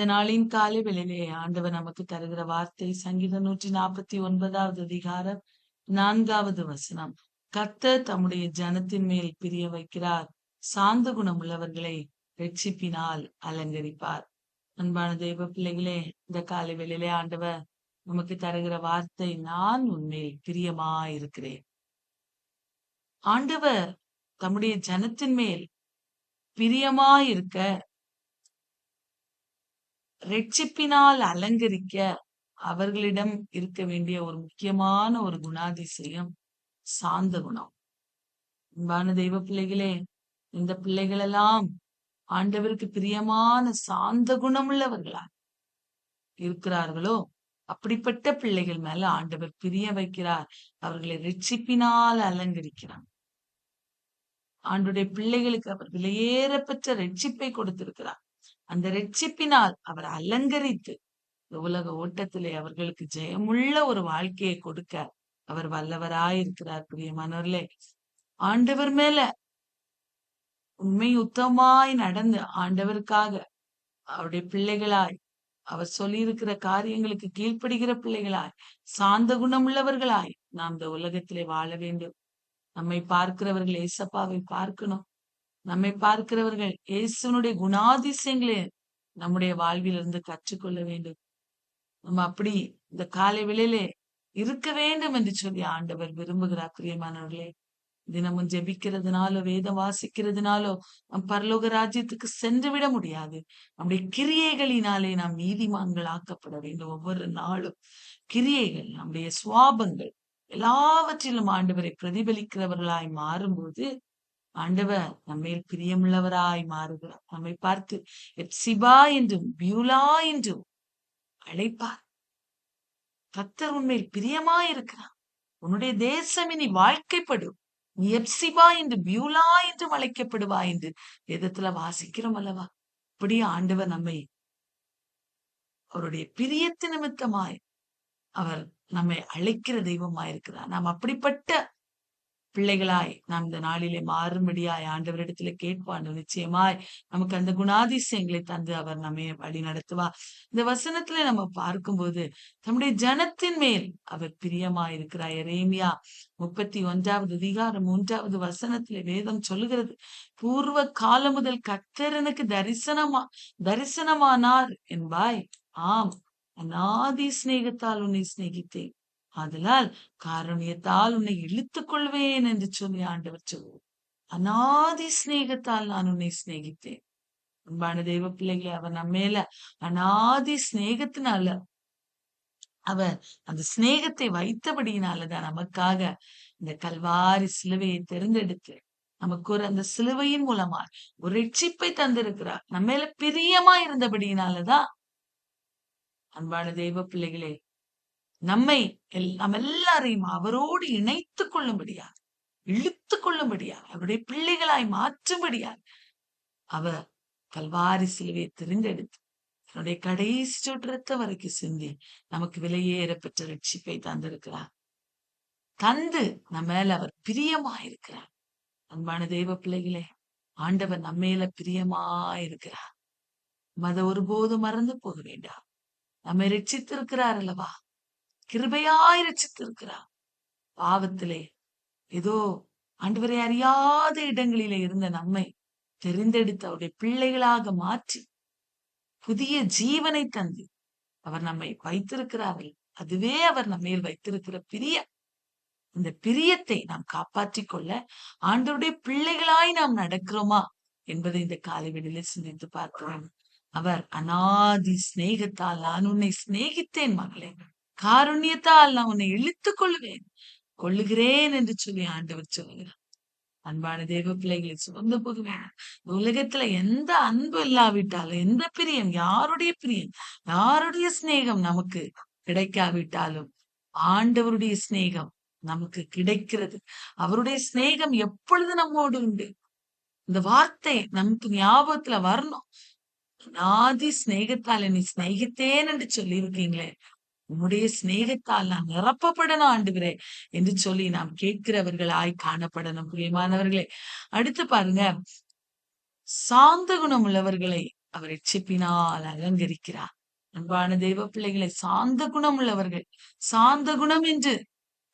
இந்த நாளின் காலை வேளையிலே ஆண்டவர் நமக்கு தருகிற வார்த்தை சங்கீதம் 149வது அதிகாரம் 4வது வசனம். கர்த்தர் தம்முடைய ஜனத்தின் மேல் பிரிய வைக்கிறார், சாந்த குணம் உள்ளவர்களை ரட்சிப்பினால் அலங்கரிப்பார். அன்பான தெய்வ பிள்ளைகளே, இந்த காலை வேளையிலே ஆண்டவர் நமக்கு தருகிற வார்த்தை, நான் உன்மேல் பிரியமாயிருக்கிறேன். ஆண்டவர் தம்முடைய ஜனத்தின் மேல் பிரியமாயிருக்க, ரட்சிப்பினால் அலங்கரிக்க அவர்களிடம் இருக்க வேண்டிய ஒரு முக்கியமான ஒரு குணாதிசயம் சாந்த குணம். அன்பான தெய்வ பிள்ளைகளே, இந்த பிள்ளைகள் எல்லாம் ஆண்டவருக்கு பிரியமான சாந்த குணமுள்ளவர்களா இருக்கிறார்களோ, அப்படிப்பட்ட பிள்ளைகள் மேல ஆண்டவர் பிரிய வைக்கிறார், அவர்களை ரட்சிப்பினால் அலங்கரிக்கிறார். ஆண்டுடைய பிள்ளைகளுக்கு அவர் விலையேறப்பெற்ற ரட்சிப்பை கொடுத்திருக்கிறார். அந்த ரட்சிப்பினால் அவர் அலங்கரித்து உலக ஓட்டத்திலே அவர்களுக்கு ஜெயமுள்ள ஒரு வாழ்க்கையை கொடுக்க அவர் வல்லவராயிருக்கிறார். பிரியமானவர்களே, ஆண்டவர் மேல உண்மை உத்தமாய் நடந்து ஆண்டவருக்காக அவருடைய பிள்ளைகளாய், அவர் சொல்லியிருக்கிற காரியங்களுக்கு கீழ்ப்படுகிற பிள்ளைகளாய், சாந்த குணமுள்ளவர்களாய் நாம் இந்த உலகத்திலே வாழ வேண்டும். நம்மை பார்க்கிறவர்கள் ஏசப்பாவை பார்க்கணும். நம்மை பார்க்கிறவர்கள் இயேசுனுடைய குணாதிசயங்களே நம்முடைய வாழ்விலிருந்து கற்றுக்கொள்ள வேண்டும். நம்ம அப்படி இந்த காலை வேளையிலே இருக்க வேண்டும் என்று சொல்லி ஆண்டவர் விரும்புகிறார். பிரியமானவர்களே, தினமும் ஜெபிக்கிறதுனாலோ வேதம் வாசிக்கிறதுனாலோ நம் பரலோக ராஜ்யத்துக்கு சென்று விட முடியாது. நம்முடைய கிரியைகளினாலே நாம் நீதிமான்கள் ஆக்கப்பட வேண்டும். ஒவ்வொரு நாளும் கிரியைகள், நம்முடைய சுவாபங்கள் எல்லாவற்றிலும் ஆண்டவரை பிரதிபலிக்கிறவர்களாய் மாறும்போது ஆண்டவர் நம்மேல் பிரியமுள்ளவராய் மாறுகிறார். நம்மை பார்த்து எப்சிபா என்றும் பியூலா என்றும் அழைப்பார். கர்த்தர் உன்மேல் பிரியமாயிருக்கிறார், உன்னுடைய தேசம் இனி வாழ்க்கைப்படும், நீ எப்சிபா என்று பியூலா என்றும் அழைக்கப்படுவா என்று வேதத்துல வாசிக்கிறோம் அல்லவா? அப்படியே ஆண்டவர் நம்மை அவருடைய பிரியத்து நிமித்தமாய் அவர் நம்மை அழைக்கிற தெய்வமாயிருக்கிறார். நாம் அப்படிப்பட்ட பிள்ளைகளாய் நாம் இந்த நாளிலே மாறும்படியாய் ஆண்டவரிடத்துல கேட்பான். நிச்சயமாய் நமக்கு அந்த குணாதிசயங்களை தந்து அவர் நம்மை வழி நடத்துவார். இந்த வசனத்துல நம்ம பார்க்கும்போது நம்முடைய ஜனத்தின் மேல் அவர் பிரியமாயிருக்கிறார். எரேமியா 31வது அதிகாரம் 3வது வசனத்திலே வேதம் சொல்லுகிறது, பூர்வ காலம் முதல் கர்த்தர் எனக்கு தரிசனமானார் என்பாய். ஆம், அநாதி சிநேகத்தால் உன்னை சிநேகித்தேன், ஆதலால் காருண்யத்தால் உன்னை இழுத்துக் கொள்வேன் என்று சொல்லி ஆண்டவர் சொல்லுவார். அநாதி சிநேகத்தால் நான் உன்னை சிநேகித்தேன். அன்பான தெய்வ பிள்ளைகளை, அவர் நம்ம மேல அநாதி சிநேகத்தினால, அவர் அந்த சிநேகத்தை வைத்தபடியினாலதான் நமக்காக இந்த கல்வாரி சிலுவையை தேர்ந்தெடுத்து நமக்கு ஒரு அந்த சிலுவையின் மூலமா ஒரு ரட்சிப்பை தந்திருக்கிறார். நம்ம மேல பிரியமா இருந்தபடியினாலதான் அன்பான தெய்வ பிள்ளைகளே, நம்மை நாம் எல்லாரையும் அவரோடு இணைத்துக் கொள்ளும்படியாக, இழுத்துக் கொள்ளும்படியாக, அவருடைய பிள்ளைகளாய் மாற்றும்படியாக அவர் கல்வாரி சிலுவையை தெரிந்தெடுத்து தன்னுடைய கடைசி சொட்டு வரைக்கும் சிந்தி நமக்கு விலையேற பெற்ற ரட்சிப்பை தந்திருக்கிறார். தந்து நம்ம மேல அவர் பிரியமாயிருக்கிறார். அன்பான தெய்வ பிள்ளைகளே, ஆண்டவர் நம்ம மேல பிரியமாயிருக்கிறார். அதை ஒருபோதும் மறந்து போக வேண்டாம். நம்மை ரட்சித்திருக்கிறார் அல்லவா? கிருபையாய் ரட்சித்திருக்கிறார். பாவத்திலே ஏதோ ஆண்டவரை அறியாத இடங்களிலே இருந்த நம்மை தெரிந்தெடுத்து அவருடைய பிள்ளைகளாக மாற்றி புதிய ஜீவனை தந்து அவர் நம்மை வைத்திருக்கிறார்கள். அதுவே அவர் நம்மேல் வைத்திருக்கிற பிரியம். இந்த பிரியத்தை நாம் காப்பாற்றிக் கொள்ள ஆண்டவருடைய பிள்ளைகளாய் நாம் நடக்கிறோமா என்பதை இந்த காலைவெளியில சிந்தித்து பார்க்கிறோம். அவர் அநாதி சிநேகத்தால் நான் உன்னை சிநேகித்தேன் மகளே, காருண்யத்தால் நான் உன்னை இழுத்துக் கொள்ளுகிறேன் என்று சொல்லி ஆண்டவர் சொல்லுகிறார். அன்பான தேவ பிள்ளைகளை சுமந்து போகுவேன். உலகத்துல எந்த அன்பு இல்லாவிட்டாலும், எந்த பிரியம், யாருடைய பிரியம், யாருடைய சிநேகம் நமக்கு கிடைக்காவிட்டாலும் ஆண்டவருடைய சிநேகம் நமக்கு கிடைக்கிறது. அவருடைய சிநேகம் எப்பொழுது நம்மோடு உண்டு. இந்த வார்த்தை நமக்கு ஞாபகத்துல வரணும். அநாதி சிநேகத்தால் என்னை சிநேகித்தேன் என்று சொல்லி இருக்கீங்களே, உன்னுடைய சிநேகத்தால் நான் நிரப்பப்படணும் ஆண்டவரே என்று சொல்லி நாம் கேட்கிறவர்களாய் காணப்படணும். பிரியமானவர்களே, அடுத்து பாருங்க, சாந்த குணம் உள்ளவர்களை அவர் ரட்சிப்பினால் அலங்கரிக்கிறார். அன்பான தெய்வ பிள்ளைகளை, சாந்த குணம் உள்ளவர்கள், சாந்த குணம் என்று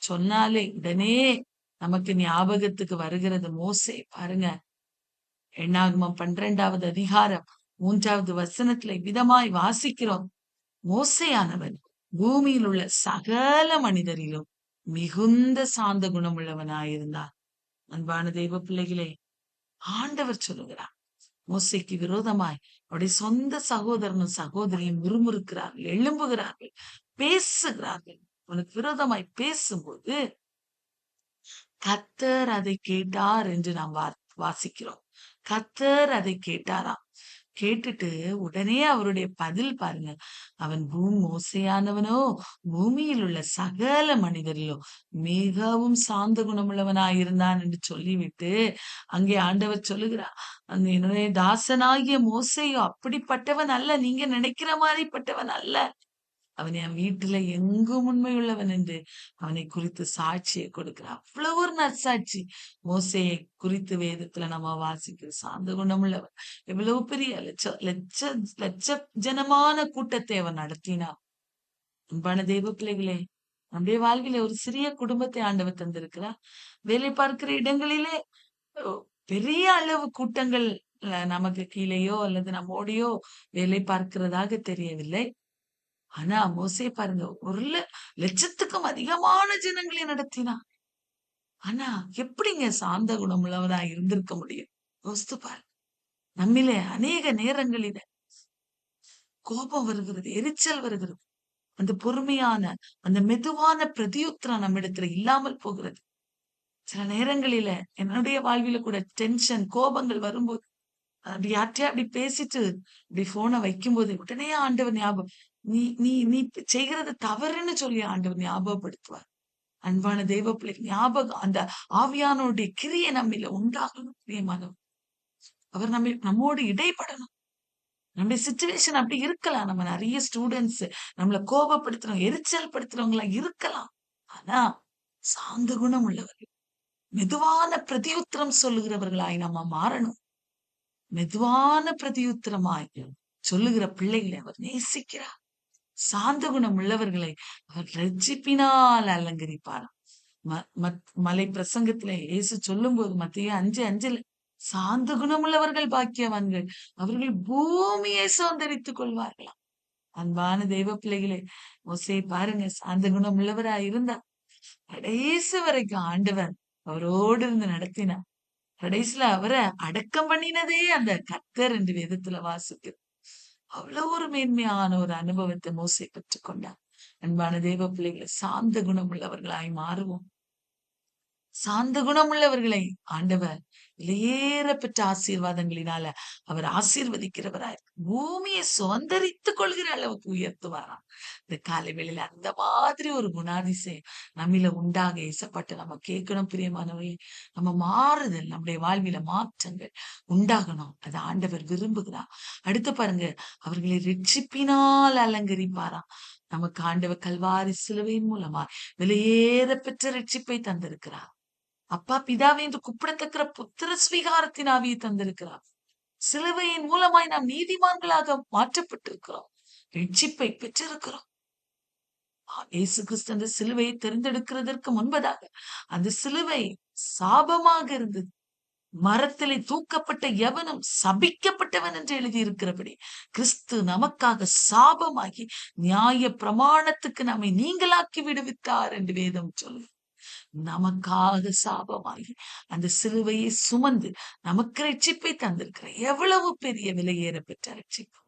சொன்னாலே உடனே நமக்கு ஞாபகத்துக்கு வருகிறது மோசே. பாருங்க, எண்ணாகமம் 12வது அதிகாரம் 3வது வசனத்துல விதமாய் வாசிக்கிறோம். மோசேயானவன் பூமியில் உள்ள சகல மனிதரிலும் மிகுந்த சாந்த குணம் உள்ளவனாயிருந்தான். அன்பான தெய்வ பிள்ளைகளே, ஆண்டவர் சொல்லுகிறார், மோசைக்கு விரோதமாய் அவருடைய சொந்த சகோதரனும் சகோதரியும் முறுமுறுக்கிறார்கள், எழும்புகிறார்கள், பேசுகிறார்கள். உனக்கு விரோதமாய் பேசும்போது கர்த்தர் அதை கேட்டார் என்று நாம் வாசிக்கிறோம். கர்த்தர் அதை கேட்டாராம். கேட்டுட்டு உடனே அவருடைய பதில் பாருங்க. அவன் மோசையானவனோ பூமியில் உள்ள சகல மனிதரிலும் மிகவும் சாந்த குணமுள்ளவனாயிருந்தான் என்று சொல்லிவிட்டு அங்கே ஆண்டவர் சொல்லுகிறார், அந்த என்னுடைய தாசனாகிய மோசையோ அப்படிப்பட்டவன் அல்ல, நீங்க நினைக்கிற மாதிரிப்பட்டவன் அல்ல. அவன் என் வீட்டுல எங்கும் உண்மையுள்ளவன் என்று அவனை குறித்து சாட்சியை கொடுக்கிறான். அவ்வளவு ஒரு நற்சாட்சி மோசையை குறித்து வேதத்துல நம்ம வாசிக்கிற. சாந்த குணமுள்ளவன், எவ்வளவு பெரிய லட்ச லட்ச லட்ச ஜனமான கூட்டத்தை அவன் நடத்தினான். அன்பான தெய்வ பிள்ளைகளே, நம்முடைய வாழ்வில ஒரு சிறிய குடும்பத்தை ஆண்டவர் தந்திருக்கிறார். வேலை பார்க்கிற இடங்களிலே பெரிய அளவு கூட்டங்கள் நமக்கு கீழேயோ அல்லது நம்மோடையோ வேலை பார்க்கிறதாக தெரியவில்லை. ஆனா மோசே பாருங்க, ஒரு லட்சத்துக்கும் அதிகமான ஜனங்களை நடத்தினான். ஆனா எப்படிங்க சாந்த குணம் உள்ளவனா இருந்திருக்க முடியும்? யோசித்து பாரு. நம்மிலே அநேக நேரங்களில கோபம் வருகிறது, எரிச்சல் வருகிறது. அந்த பொறுமையான, அந்த மெதுவான பிரதியுத்தரம் நம்மிடத்துல இல்லாமல் போகிறது. சில நேரங்களில என்னுடைய வாழ்வில கூட டென்ஷன், கோபங்கள் வரும்போது அப்படி யார்ட்டையா அப்படி பேசிட்டு இப்படி போனை வைக்கும் போது உடனே ஆண்டவர் ஞாபகம், நீ நீ நீ செய்கிறது தவறுன்னு சொல்லி ஆண்டவர் ஞாபகப்படுத்துவார். அன்பான தெய்வ பிள்ளை, ஞாபகம் அந்த ஆவியானோடைய கிரியை நம்மில உண்டாகணும். பிரியமானவர், அவர் நம்மோடு இடைப்படணும். நம்முடைய சிச்சுவேஷன் அப்படி இருக்கலாம். நம்ம நிறைய ஸ்டூடெண்ட்ஸ் நம்மளை கோபப்படுத்துறவங்க, எரிச்சல் படுத்துறவங்களா இருக்கலாம். ஆனா சாந்த குணம் உள்ளவர்கள், மெதுவான பிரதியுத்தரம் சொல்லுகிறவர்களாய் நம்ம மாறணும். மெதுவான பிரதியுத்தரமாய் சொல்லுகிற பிள்ளைகளை அவர் நேசிக்கிறார். சாந்த குணம் உள்ளவர்களை அவர் ரட்சிப்பினால் அலங்கரிப்பார். மலை பிரசங்கத்துல இயேசு சொல்லும் போது மத்திய 5:5 சாந்த குணமுள்ளவர்கள் பாக்கியவான்கள், அவர்கள் பூமியை சுதந்தரித்துக் கொள்வார்களாம். அன்பான தெய்வ பிள்ளைகளே, மோசே பாருங்க, சாந்த குணம் உள்ளவரா இருந்தார். கடைசி வரைக்கும் ஆண்டவர் அவரோடு இருந்து நடத்தினார். கடைசியில அவரை அடக்கம் பண்ணினதே அந்த கர்த்தர் என்று வேதத்துல வாசிக்கிறோம். அவ்வளவு ஒரு மேன்மையான ஒரு அனுபவத்தை மோசே பெற்றுக்கொண்டார். அன்பான தேவ பிள்ளைகளை, சாந்த குணம் உள்ளவர்களாய் மாறுவோம். சாந்த குணம் உள்ளவர்களை ஆண்டவர் விலையேற பெற்ற ஆசீர்வாதங்களினால அவர் ஆசீர்வதிக்கிறவராய் பூமியை சுதந்தரித்துக் கொள்கிற அளவுக்கு உயர்த்துவாராம். இந்த காலை வேளையில அந்த மாதிரி ஒரு குணாதிசயம் நம்மில உண்டாக இசப்பட்டு நம்ம கேட்கணும். பிரியமானவர்களே, நம்ம மாறுதல், நம்முடைய வாழ்வில மாற்றங்கள் உண்டாகணும். அதை ஆண்டவர் விரும்புகிறார். அடுத்து பாருங்க, அவர்களை ரட்சிப்பினால் அலங்கரிப்பாராம். நமக்கு ஆண்டவர் கல்வாரி சிலுவையின் மூலமா விலையேற பெற்ற ரட்சிப்பை தந்திருக்கிறார். அப்பா பிதாவே என்று கூப்பிடத்தக்கிற புத்திர ஸ்வீகாரத்தின் ஆவியை தந்திருக்கிறார். சிலுவையின் மூலமாய் நாம் நீதிமான்களாக மாற்றப்பட்டிருக்கிறோம், ரட்சிப்பை பெற்றிருக்கிறோம். இயேசு கிறிஸ்து அந்த சிலுவையை தெரிந்தெடுக்கிறதற்கு முன்பதாக அந்த சிலுவை சாபமாக இருந்தது. மரத்திலே தூக்கப்பட்ட எவனும் சபிக்கப்பட்டவன் என்று எழுதியிருக்கிறபடி கிறிஸ்து நமக்காக சாபமாகி நியாய பிரமாணத்துக்கு நம்மை நீங்களாக்கி விடுவித்தார் என்று வேதம் சொல்லு. நமக்காக சாபமாகி அந்த சிலுவையை சுமந்து நமக்கு ரட்சிப்பை தந்திருக்கிற எவ்வளவு பெரிய விலையேற பெற்ற ரட்சிப்பு.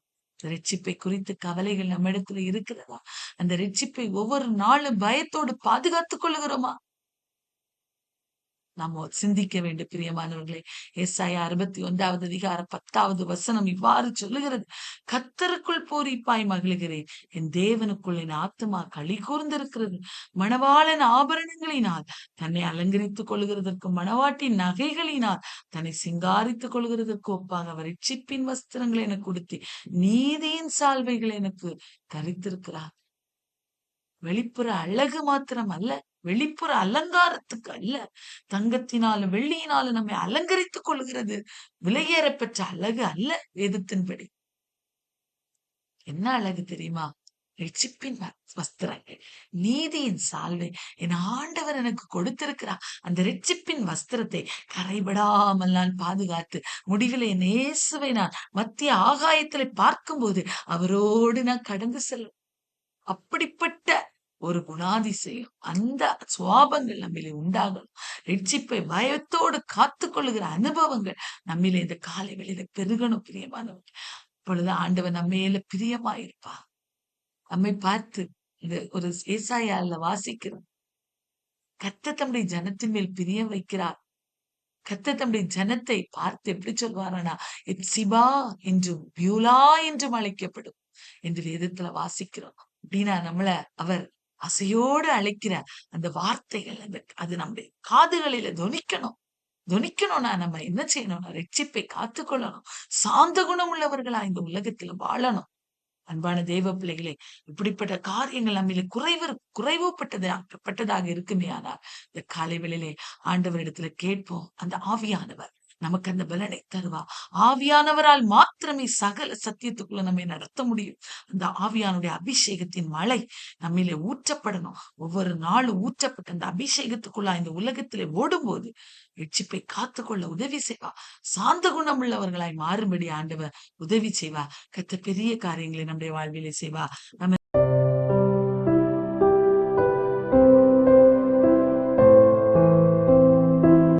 ரட்சிப்பை குறித்து கவலைகள் நம்ம இடத்துல இருக்கிறதா? அந்த ரட்சிப்பை ஒவ்வொரு நாளும் பயத்தோடு பாதுகாத்துக் கொள்ளுகிறோமா? நாம சிந்திக்க வேண்டும். பிரியமானவர்களே, ஏசாயா 61வது அதிகாரம் 10வது வசனம் இவ்வாறு சொல்லுகிறது, கர்த்தருக்குள் பூரிப்பாய் மகிழுகிறேன், என் தேவனுக்குள் என் ஆத்துமா களி கூர்ந்திருக்கிறது. மணவாளன் ஆபரணங்களினால் தன்னை அலங்கரித்துக் கொள்கிறதற்கும் மணவாட்டின் நகைகளினால் தன்னை சிங்காரித்துக் கொள்கிறதற்கு ஒப்பாக அவர் ரட்சிப்பின் வஸ்திரங்களை எனக்கு கொடுத்து நீதியின் சால்வைகளை எனக்கு தரித்திருக்கிறார். வெளிப்புற அழகு மாத்திரம் அல்ல, வெளிப்புற அலங்காரத்துக்கு அல்ல, தங்கத்தினாலும் வெள்ளியினாலும் நம்மை அலங்கரித்துக் கொள்கிறது விலையேற பெற்ற அழகு அல்ல. வேதத்தின்படி என்ன அழகு தெரியுமா? ரட்சிப்பின் வஸ்திரங்கள், நீதியின் சால்வை என் ஆண்டவர் எனக்கு கொடுத்திருக்கிறார். அந்த ரட்சிப்பின் வஸ்திரத்தை கரைபடாமல் நான் பாதுகாத்து, முடிவிலே என் இயேசுவை நான் மத்திய ஆகாயத்திலே பார்க்கும்போது அவரோடு நான் கடந்து செல்வேன். அப்படிப்பட்ட ஒரு குணாதிசயம், அந்த சுவாபங்கள் நம்மிலே உண்டாகணும். ரட்சிப்பை பயத்தோடு காத்துக்கொள்ளுகிற அனுபவங்கள் நம்மிலே இந்த காலை வேளையில பெருகணும் பிரியமானவர்கள். அப்பொழுது ஆண்டவர் நம்ம மேல பிரியமாயிருப்பார். நம்மை பார்த்து இந்த ஒரு ஏசாயால வாசிக்கிறோம். கர்த்தர் தம்முடைய ஜனத்தின் மேல் பிரியம் வைக்கிறார். கர்த்தர் தம்முடைய ஜனத்தை பார்த்து எப்படி சொல்வாரானா, எத்சிபா என்றும் பியூலா என்றும் அழைக்கப்படும் என்று வேதத்துல வாசிக்கிறோம். அப்படின்னா நம்மள அவர் அசையோடு அழைக்கிற அந்த வார்த்தைகள், அது நம்முடைய காதுகளில தொனிக்கணும்னா நம்ம என்ன செய்யணும்னா ரட்சிப்பை காத்துக்கொள்ளணும். சாந்த குணம் உள்ளவர்களா இந்த உலகத்துல வாழணும். அன்பான தேவ பிள்ளைகளே, இப்படிப்பட்ட காரியங்கள் நம்மிலே குறைவுபட்டதாக இருக்குமே. ஆனால் இந்த காலை வேளையிலே ஆண்டவரிடத்துல கேட்போம். அந்த ஆவியானவர் நமக்கு அந்த பலனை தருவா. ஆவியானவரால் மாத்திரமே சகல சத்தியத்துக்குள்ள நம்மை நடத்த முடியும். அந்த ஆவியானுடைய அபிஷேகத்தின் மழை நம்மிலே ஊற்றப்படணும். ஒவ்வொரு நாளும் ஊற்றப்பட்ட அந்த அபிஷேகத்துக்குள்ள இந்த உலகத்திலே ஓடும்போது ரட்சிப்பை காத்துக்கொள்ள உதவி செய்வா. சாந்த குணம் உள்ளவர்களாய் மாறும்படி ஆண்டவர் உதவி செய்வா. கர்த்தர் பெரிய காரியங்களை நம்முடைய வாழ்விலே செய்வா. நம்ம